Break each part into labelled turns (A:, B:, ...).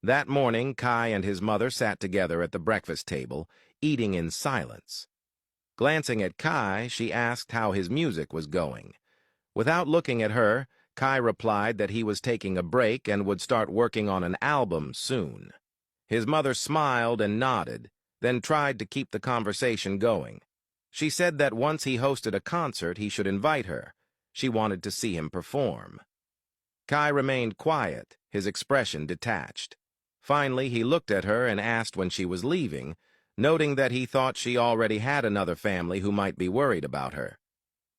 A: That morning, Kai and his mother sat together at the breakfast table, eating in silence. Glancing at Kai, she asked how his music was going. Without looking at her, Kai replied that he was taking a break and would start working on an album soon. His mother smiled and nodded, then tried to keep the conversation going. She said that once he hosted a concert, he should invite her. She wanted to see him perform. Kai remained quiet, his expression detached. Finally, he looked at her and asked when she was leaving, noting that he thought she already had another family who might be worried about her.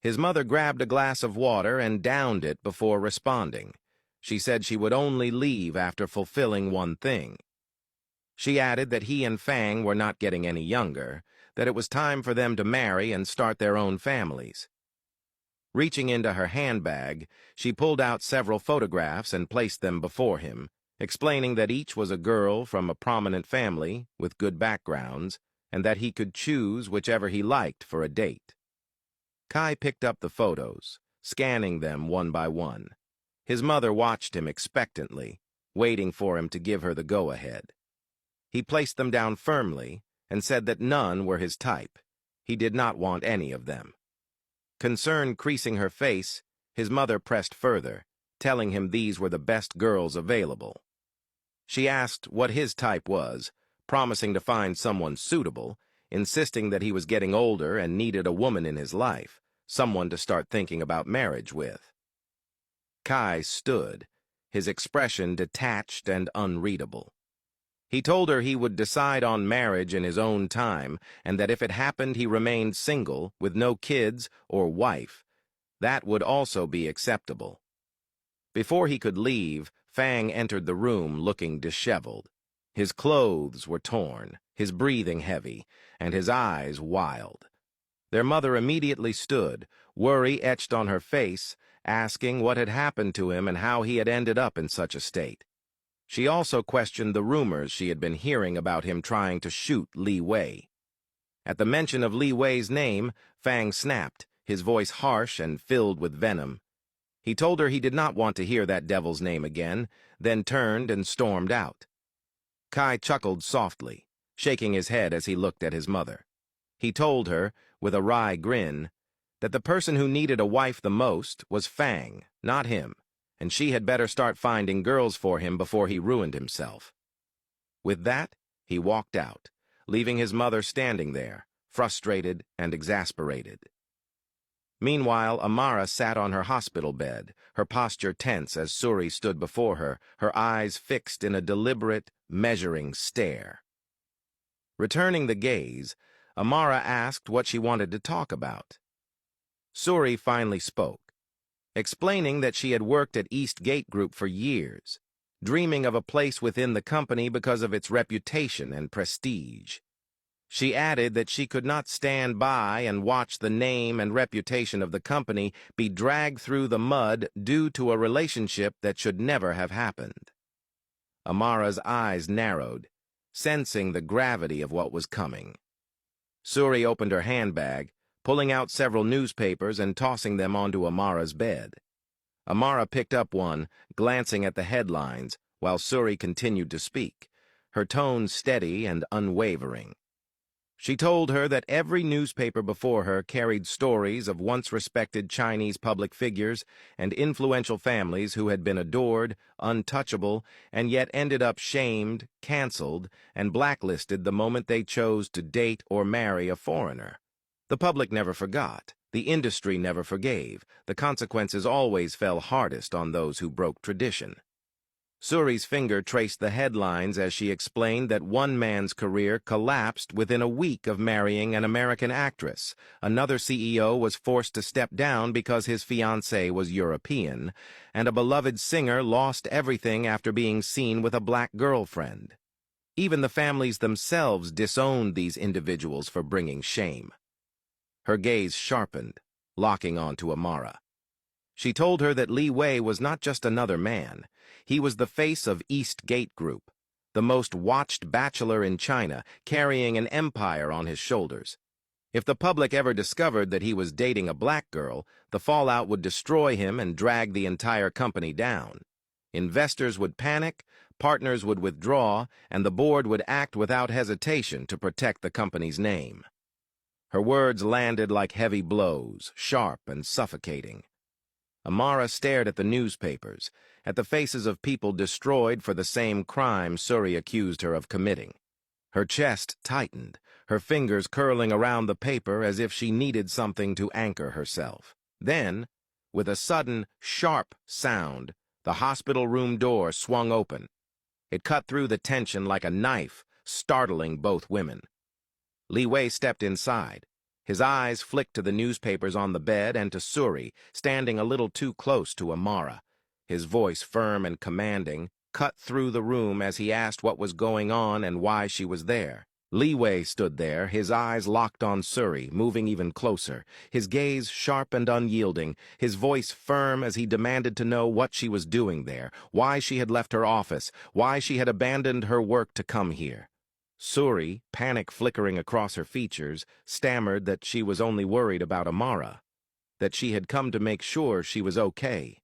A: His mother grabbed a glass of water and downed it before responding. She said she would only leave after fulfilling one thing. She added that he and Fang were not getting any younger, that it was time for them to marry and start their own families. Reaching into her handbag, she pulled out several photographs and placed them before him, explaining that each was a girl from a prominent family with good backgrounds, and that he could choose whichever he liked for a date. Kai picked up the photos, scanning them one by one. His mother watched him expectantly, waiting for him to give her the go-ahead. He placed them down firmly and said that none were his type. He did not want any of them. Concern creasing her face, his mother pressed further, telling him these were the best girls available. She asked what his type was, promising to find someone suitable, insisting that he was getting older and needed a woman in his life, someone to start thinking about marriage with. Kai stood, his expression detached and unreadable. He told her he would decide on marriage in his own time, and that if it happened he remained single, with no kids or wife, that would also be acceptable. Before he could leave, Fang entered the room looking disheveled. His clothes were torn, his breathing heavy, and his eyes wild. Their mother immediately stood, worry etched on her face, asking what had happened to him and how he had ended up in such a state. She also questioned the rumors she had been hearing about him trying to shoot Liwei. At the mention of Liwei's name, Fang snapped, his voice harsh and filled with venom. He told her he did not want to hear that devil's name again, then turned and stormed out. Kai chuckled softly, shaking his head as he looked at his mother. He told her, with a wry grin, that the person who needed a wife the most was Fang, not him, and she had better start finding girls for him before he ruined himself. With that, he walked out, leaving his mother standing there, frustrated and exasperated. Meanwhile, Amara sat on her hospital bed, her posture tense as Suri stood before her, her eyes fixed in a deliberate, measuring stare. Returning the gaze, Amara asked what she wanted to talk about. Suri finally spoke, explaining that she had worked at East Gate Group for years, dreaming of a place within the company because of its reputation and prestige. She added that she could not stand by and watch the name and reputation of the company be dragged through the mud due to a relationship that should never have happened. Amara's eyes narrowed, sensing the gravity of what was coming. Suri opened her handbag, pulling out several newspapers and tossing them onto Amara's bed. Amara picked up one, glancing at the headlines, while Suri continued to speak, her tone steady and unwavering. She told her that every newspaper before her carried stories of once-respected Chinese public figures and influential families who had been adored, untouchable, and yet ended up shamed, canceled, and blacklisted the moment they chose to date or marry a foreigner. The public never forgot. The industry never forgave. The consequences always fell hardest on those who broke tradition. Suri's finger traced the headlines as she explained that one man's career collapsed within a week of marrying an American actress. Another CEO was forced to step down because his fiancée was European, and a beloved singer lost everything after being seen with a black girlfriend. Even the families themselves disowned these individuals for bringing shame. Her gaze sharpened, locking onto Amara. She told her that Liwei was not just another man. He was the face of East Gate Group, the most watched bachelor in China, carrying an empire on his shoulders. If the public ever discovered that he was dating a black girl, the fallout would destroy him and drag the entire company down. Investors would panic, partners would withdraw, and the board would act without hesitation to protect the company's name. Her words landed like heavy blows, sharp and suffocating. Amara stared at the newspapers, at the faces of people destroyed for the same crime Suri accused her of committing. Her chest tightened, her fingers curling around the paper as if she needed something to anchor herself. Then, with a sudden, sharp sound, the hospital room door swung open. It cut through the tension like a knife, startling both women. Liwei stepped inside. His eyes flicked to the newspapers on the bed and to Suri, standing a little too close to Amara. His voice, firm and commanding, cut through the room as he asked what was going on and why she was there. Liwei stood there, his eyes locked on Suri, moving even closer, his gaze sharp and unyielding, his voice firm as he demanded to know what she was doing there, why she had left her office, why she had abandoned her work to come here. Suri, panic flickering across her features, stammered that she was only worried about Amara, that she had come to make sure she was okay.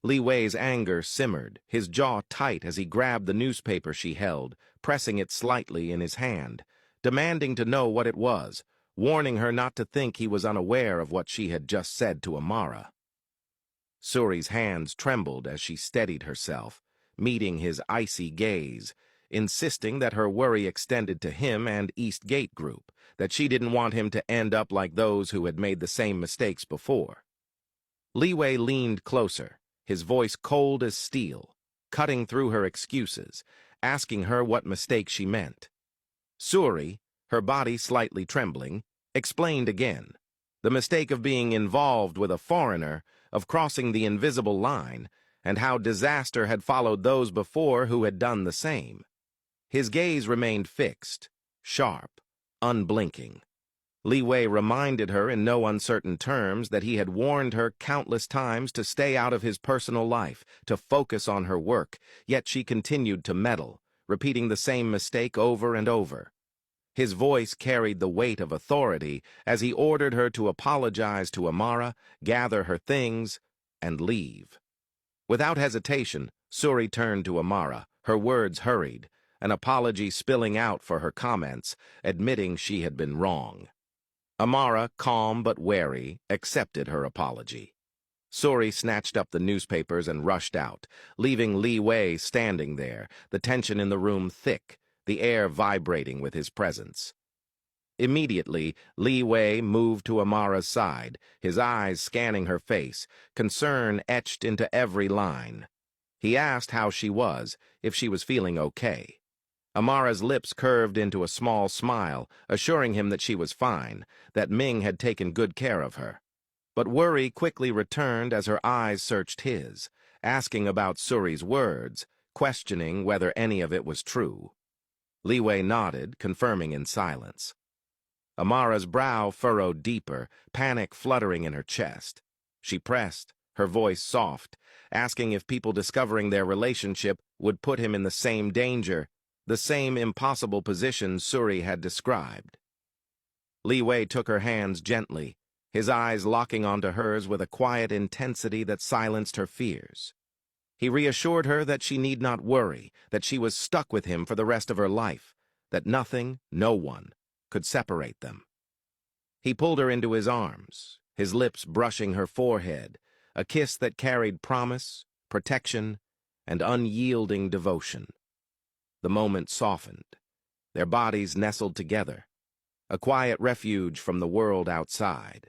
A: Liwei's anger simmered, his jaw tight as he grabbed the newspaper she held, pressing it slightly in his hand, demanding to know what it was, warning her not to think he was unaware of what she had just said to Amara. Suri's hands trembled as she steadied herself, meeting his icy gaze, insisting that her worry extended to him and East Gate Group, that she didn't want him to end up like those who had made the same mistakes before. Liwei leaned closer, his voice cold as steel, cutting through her excuses, asking her what mistake she meant. Suri, her body slightly trembling, explained again. The mistake of being involved with a foreigner, of crossing the invisible line, and how disaster had followed those before who had done the same. His gaze remained fixed, sharp, unblinking. Liwei reminded her in no uncertain terms that he had warned her countless times to stay out of his personal life, to focus on her work, yet she continued to meddle, repeating the same mistake over and over. His voice carried the weight of authority as he ordered her to apologize to Amara, gather her things, and leave. Without hesitation, Suri turned to Amara, her words hurried, an apology spilling out for her comments, admitting she had been wrong. Amara, calm but wary, accepted her apology. Suri snatched up the newspapers and rushed out, leaving Liwei standing there, the tension in the room thick, the air vibrating with his presence. Immediately, Liwei moved to Amara's side, his eyes scanning her face, concern etched into every line. He asked how she was, if she was feeling okay. Amara's lips curved into a small smile, assuring him that she was fine, that Ming had taken good care of her. But worry quickly returned as her eyes searched his, asking about Suri's words, questioning whether any of it was true. Liwei nodded, confirming in silence. Amara's brow furrowed deeper, panic fluttering in her chest. She pressed, her voice soft, asking if people discovering their relationship would put him in the same danger, the same impossible position Suri had described. Liwei took her hands gently, his eyes locking onto hers with a quiet intensity that silenced her fears. He reassured her that she need not worry, that she was stuck with him for the rest of her life, that nothing, no one, could separate them. He pulled her into his arms, his lips brushing her forehead, a kiss that carried promise, protection, and unyielding devotion. The moment softened. Their bodies nestled together, a quiet refuge from the world outside.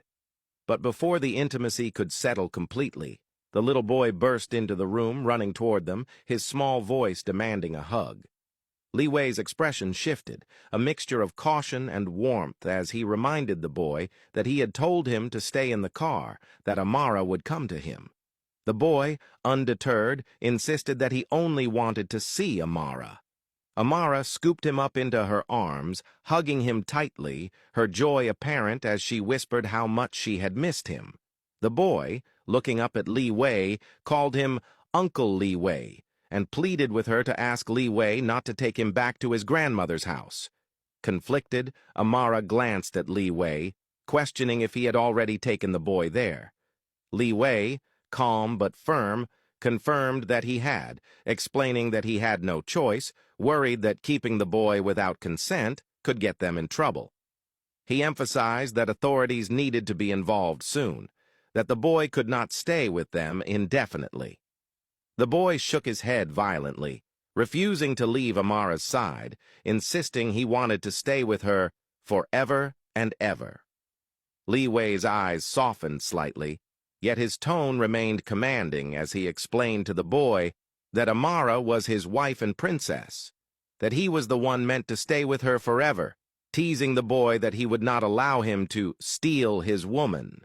A: But before the intimacy could settle completely, the little boy burst into the room, running toward them, his small voice demanding a hug. Liwei's expression shifted, a mixture of caution and warmth as he reminded the boy that he had told him to stay in the car, that Amara would come to him. The boy, undeterred, insisted that he only wanted to see Amara. Amara scooped him up into her arms, hugging him tightly, her joy apparent as she whispered how much she had missed him. The boy, looking up at Liwei, called him Uncle Liwei, and pleaded with her to ask Liwei not to take him back to his grandmother's house. Conflicted, Amara glanced at Liwei, questioning if he had already taken the boy there. Liwei, calm but firm, confirmed that he had, explaining that he had no choice, worried that keeping the boy without consent could get them in trouble. He emphasized that authorities needed to be involved soon, that the boy could not stay with them indefinitely. The boy shook his head violently, refusing to leave Amara's side, insisting he wanted to stay with her forever and ever. Liwei's eyes softened slightly, yet his tone remained commanding as he explained to the boy that Amara was his wife and princess, that he was the one meant to stay with her forever, teasing the boy that he would not allow him to steal his woman.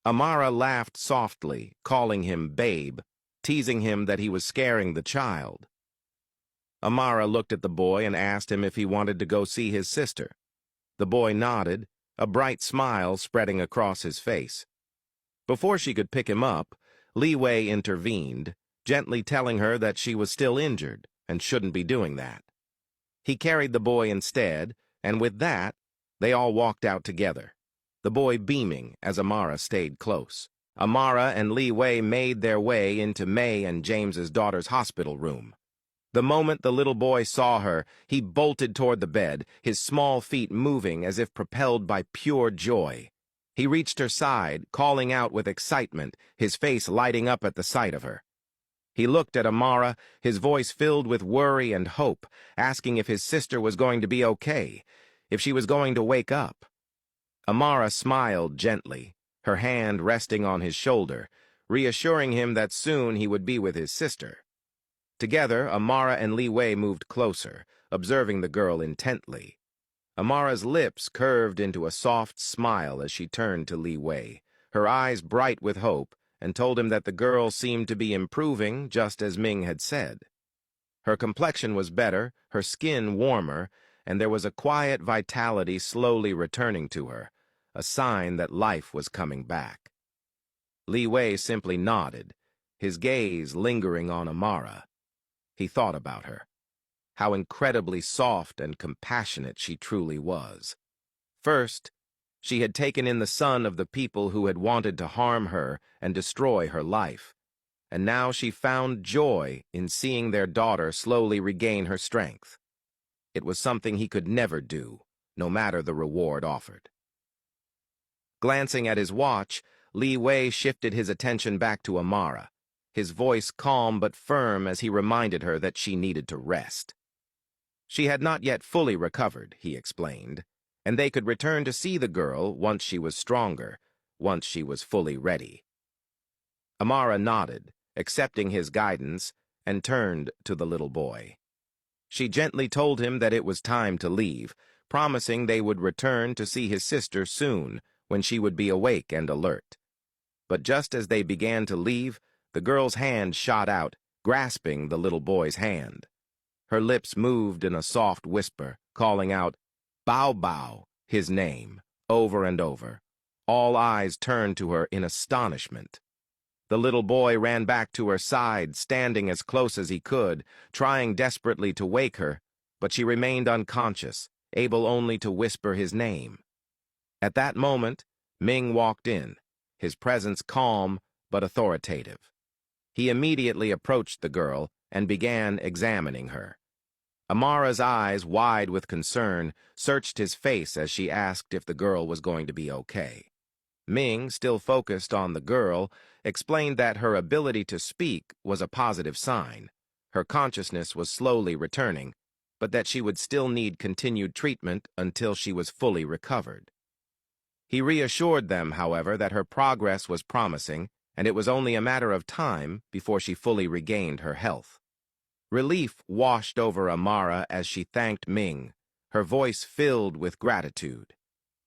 A: Amara laughed softly, calling him babe, teasing him that he was scaring the child. Amara looked at the boy and asked him if he wanted to go see his sister. The boy nodded, a bright smile spreading across his face. Before she could pick him up, Liwei intervened, gently telling her that she was still injured and shouldn't be doing that. He carried the boy instead, and with that, they all walked out together, the boy beaming as Amara stayed close. Amara and Liwei made their way into May and James's daughter's hospital room. The moment the little boy saw her, he bolted toward the bed, his small feet moving as if propelled by pure joy. He reached her side, calling out with excitement, his face lighting up at the sight of her. He looked at Amara, his voice filled with worry and hope, asking if his sister was going to be okay, if she was going to wake up. Amara smiled gently, her hand resting on his shoulder, reassuring him that soon he would be with his sister. Together, Amara and Liwei moved closer, observing the girl intently. Amara's lips curved into a soft smile as she turned to Liwei, her eyes bright with hope, and told him that the girl seemed to be improving just as Ming had said. Her complexion was better, her skin warmer, and there was a quiet vitality slowly returning to her, a sign that life was coming back. Liwei simply nodded, his gaze lingering on Amara. He thought about her, how incredibly soft and compassionate she truly was. First, she had taken in the son of the people who had wanted to harm her and destroy her life, and now she found joy in seeing their daughter slowly regain her strength. It was something he could never do, no matter the reward offered. Glancing at his watch, Liwei shifted his attention back to Amara, his voice calm but firm as he reminded her that she needed to rest. She had not yet fully recovered, he explained, and they could return to see the girl once she was stronger, once she was fully ready. Amara nodded, accepting his guidance, and turned to the little boy. She gently told him that it was time to leave, promising they would return to see his sister soon, when she would be awake and alert. But just as they began to leave, the girl's hand shot out, grasping the little boy's hand. Her lips moved in a soft whisper, calling out, "Bao Bao," his name, over and over. All eyes turned to her in astonishment. The little boy ran back to her side, standing as close as he could, trying desperately to wake her, but she remained unconscious, able only to whisper his name. At that moment, Ming walked in, his presence calm but authoritative. He immediately approached the girl and began examining her. Amara's eyes, wide with concern, searched his face as she asked if the girl was going to be okay. Ming, still focused on the girl, explained that her ability to speak was a positive sign. Her consciousness was slowly returning, but that she would still need continued treatment until she was fully recovered. He reassured them, however, that her progress was promising, and it was only a matter of time before she fully regained her health. Relief washed over Amara as she thanked Ming, her voice filled with gratitude.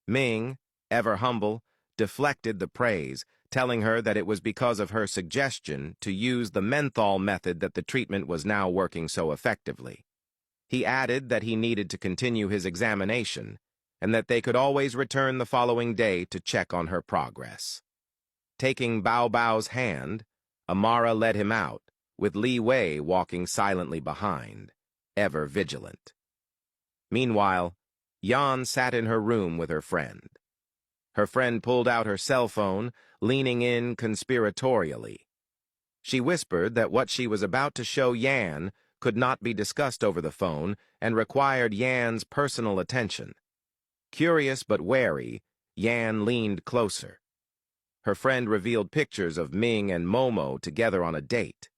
A: Ming, ever humble, deflected the praise, telling her that it was because of her suggestion to use the menthol method that the treatment was now working so effectively. He added that he needed to continue his examination, and that they could always return the following day to check on her progress. Taking Bao Bao's hand, Amara led him out, with Liwei walking silently behind, ever vigilant. Meanwhile, Yan sat in her room with her friend. Her friend pulled out her cell phone, leaning in conspiratorially. She whispered that what she was about to show Yan could not be discussed over the phone and required Yan's personal attention. Curious but wary, Yan leaned closer. Her friend revealed pictures of Ming and Momo together on a date.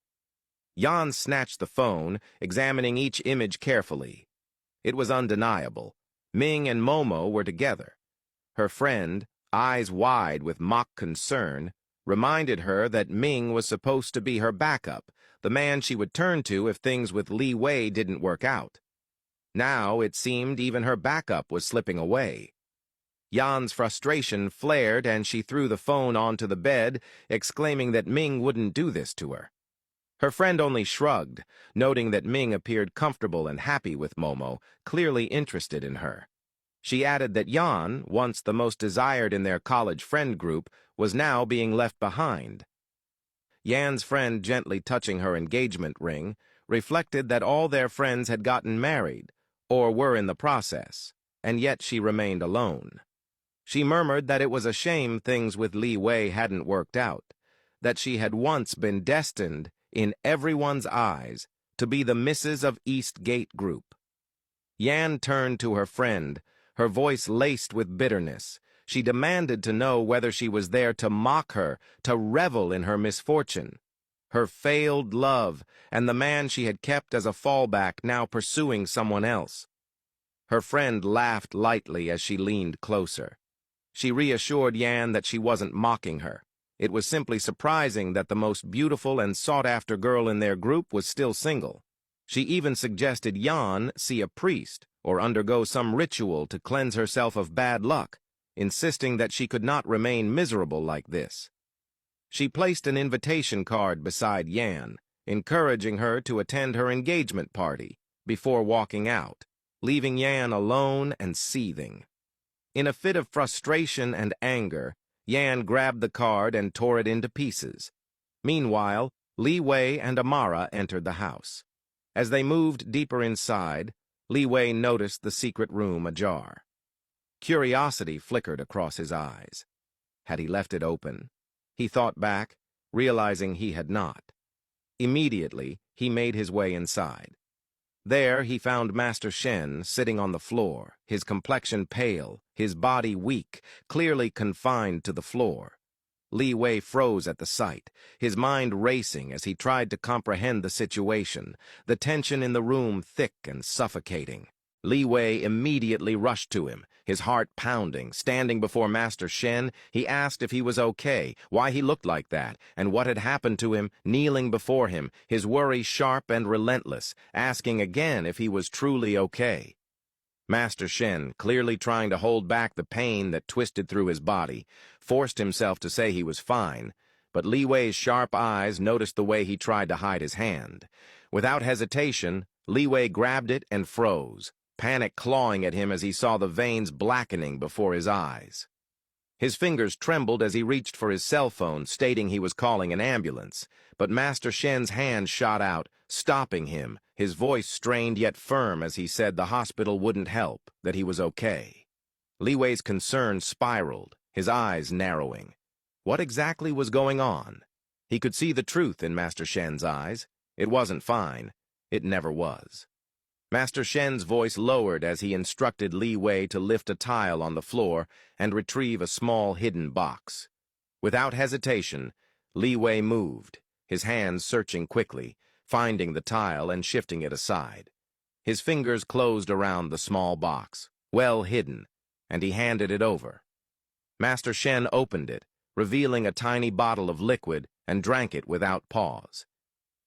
A: Yan snatched the phone, examining each image carefully. It was undeniable. Ming and Momo were together. Her friend, eyes wide with mock concern, reminded her that Ming was supposed to be her backup, the man she would turn to if things with Liwei didn't work out. Now it seemed even her backup was slipping away. Yan's frustration flared and she threw the phone onto the bed, exclaiming that Ming wouldn't do this to her. Her friend only shrugged, noting that Ming appeared comfortable and happy with Momo, clearly interested in her. She added that Yan, once the most desired in their college friend group, was now being left behind. Yan's friend, gently touching her engagement ring, reflected that all their friends had gotten married, or were in the process, and yet she remained alone. She murmured that it was a shame things with Liwei hadn't worked out, that she had once been destined, in everyone's eyes, to be the Mrs. of East Gate Group. Yan turned to her friend, her voice laced with bitterness. She demanded to know whether she was there to mock her, to revel in her misfortune. Her failed love, and the man she had kept as a fallback now pursuing someone else. Her friend laughed lightly as she leaned closer. She reassured Yan that she wasn't mocking her. It was simply surprising that the most beautiful and sought-after girl in their group was still single. She even suggested Yan see a priest or undergo some ritual to cleanse herself of bad luck, insisting that she could not remain miserable like this. She placed an invitation card beside Yan, encouraging her to attend her engagement party before walking out, leaving Yan alone and seething. In a fit of frustration and anger, Yan grabbed the card and tore it into pieces. Meanwhile, Liwei and Amara entered the house. As they moved deeper inside, Liwei noticed the secret room ajar. Curiosity flickered across his eyes. Had he left it open? He thought back, realizing he had not. Immediately, he made his way inside. There, he found Master Shen sitting on the floor, his complexion pale, his body weak, clearly confined to the floor. Liwei froze at the sight, his mind racing as he tried to comprehend the situation, the tension in the room thick and suffocating. Liwei immediately rushed to him, his heart pounding. Standing before Master Shen, he asked if he was okay, why he looked like that, and what had happened to him, kneeling before him, his worry sharp and relentless, asking again if he was truly okay. Master Shen, clearly trying to hold back the pain that twisted through his body, forced himself to say he was fine, but Liwei's sharp eyes noticed the way he tried to hide his hand. Without hesitation, Liwei grabbed it and froze, panic clawing at him as he saw the veins blackening before his eyes. His fingers trembled as he reached for his cell phone, stating he was calling an ambulance, but Master Shen's hand shot out, stopping him, his voice strained yet firm as he said the hospital wouldn't help, that he was okay. Liwei's concern spiraled, his eyes narrowing. What exactly was going on? He could see the truth in Master Shen's eyes. It wasn't fine. It never was. Master Shen's voice lowered as he instructed Liwei to lift a tile on the floor and retrieve a small hidden box. Without hesitation, Liwei moved, his hands searching quickly, finding the tile and shifting it aside. His fingers closed around the small box, well hidden, and he handed it over. Master Shen opened it, revealing a tiny bottle of liquid, and drank it without pause.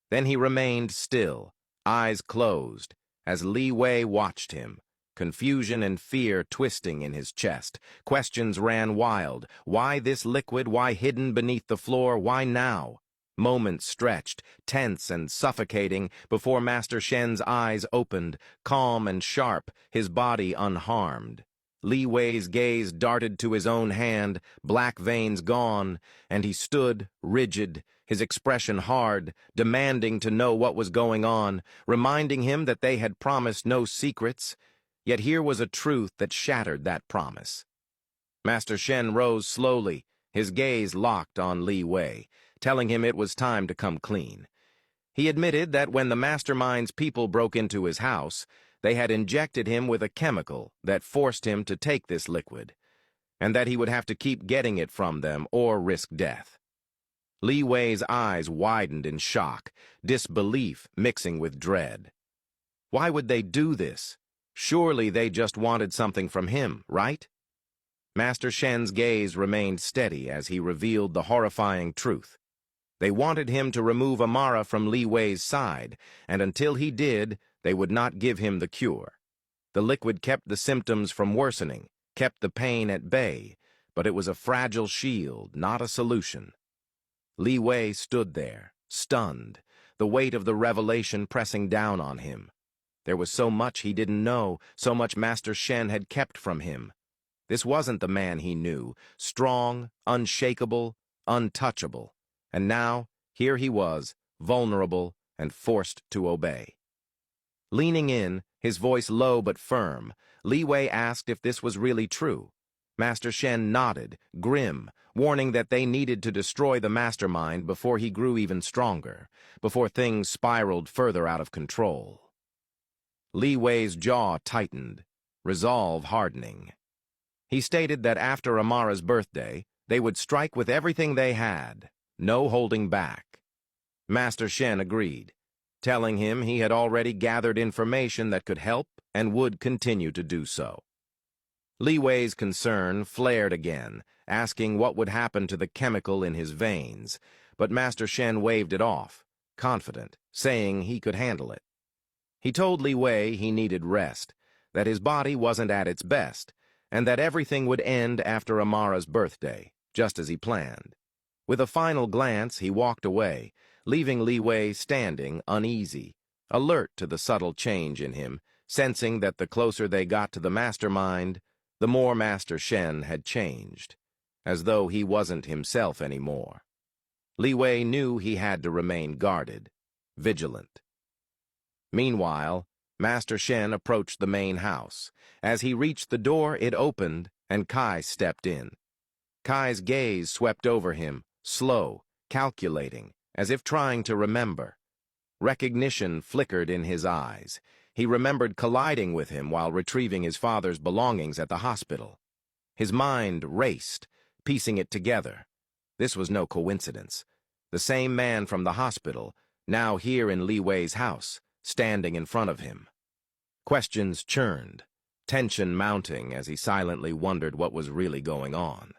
A: Then he remained still, eyes closed, as Liwei watched him, confusion and fear twisting in his chest. Questions ran wild. Why this liquid? Why hidden beneath the floor? Why now? Moments stretched, tense and suffocating, before Master Shen's eyes opened, calm and sharp, his body unharmed. Liwei's gaze darted to his own hand, black veins gone, and he stood, rigid, his expression hard, demanding to know what was going on, reminding him that they had promised no secrets, yet here was a truth that shattered that promise. Master Shen rose slowly, his gaze locked on Liwei, telling him it was time to come clean. He admitted that when the mastermind's people broke into his house, they had injected him with a chemical that forced him to take this liquid, and that he would have to keep getting it from them or risk death. Liwei's eyes widened in shock, disbelief mixing with dread. Why would they do this? Surely they just wanted something from him, right? Master Shen's gaze remained steady as he revealed the horrifying truth. They wanted him to remove Amara from Liwei's side, and until he did, they would not give him the cure. The liquid kept the symptoms from worsening, kept the pain at bay, but it was a fragile shield, not a solution. Liwei stood there, stunned, the weight of the revelation pressing down on him. There was so much he didn't know, so much Master Shen had kept from him. This wasn't the man he knew, strong, unshakable, untouchable. And now, here he was, vulnerable and forced to obey. Leaning in, his voice low but firm, Liwei asked if this was really true. Master Shen nodded, grim, warning that they needed to destroy the mastermind before he grew even stronger, before things spiraled further out of control. Liwei's jaw tightened, resolve hardening. He stated that after Amara's birthday, they would strike with everything they had, no holding back. Master Shen agreed, telling him he had already gathered information that could help and would continue to do so. Liwei's concern flared again, asking what would happen to the chemical in his veins, but Master Shen waved it off, confident, saying he could handle it. He told Liwei he needed rest, that his body wasn't at its best, and that everything would end after Amara's birthday, just as he planned. With a final glance, he walked away, leaving Liwei standing uneasy, alert to the subtle change in him, sensing that the closer they got to the mastermind, the more Master Shen had changed, as though he wasn't himself anymore. Liwei knew he had to remain guarded, vigilant. Meanwhile, Master Shen approached the main house. As he reached the door, it opened, and Kai stepped in. Kai's gaze swept over him, slow, calculating, as if trying to remember. Recognition flickered in his eyes. He remembered colliding with him while retrieving his father's belongings at the hospital. His mind raced, piecing it together. This was no coincidence. The same man from the hospital, now here in Liwei's house, standing in front of him. Questions churned, tension mounting as he silently wondered what was really going on.